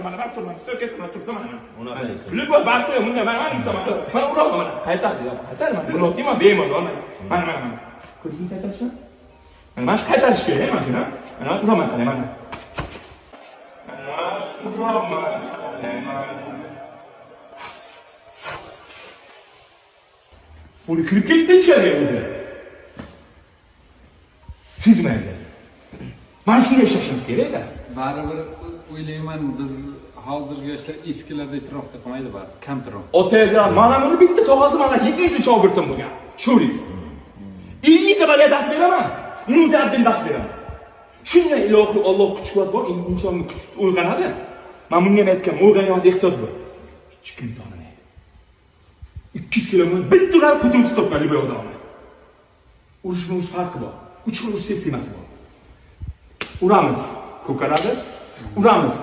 Mana bak turma, söket mana turma mana. Unaqa esa. Lübo barqi bunga mana mana urama mana. Qaytardi, qaytar mana. Buni otdimi bemalol mana. Mana. Ko'zing qaytarishmi? Mana shu qaytarish kerak mana shuni. Mana urama qara mana. Urama. Buni kirib ketdi ichkariga o'zi. Sezmaydi. Mana shunday ishlashimiz kerak-da. Baribir o'ylayman biz hozirgi yoshlar eskilarda e'tirofga qilmaydi baribir, kamtaroq. Otangizlar mana buni bitta tog'asi mana 700 shogirdim bo'lgan. Sho'rik. 50 ta balaga dars beraman. 10 ta abdin dars beraman. Shunday ilohi Alloh kuch-quvvat bor, insonni kuch uyg'onadi. Men bunga ham aytganman, uyg'ongan ehtiyot bo'l. Hech kim tonimaydi. 200 kilometr bitta urar ko'tarib topgan bu odamni. Urush farqi bor. 3 xil urush sistemasi bor. Uramiz, ko'karadi. Uramiz.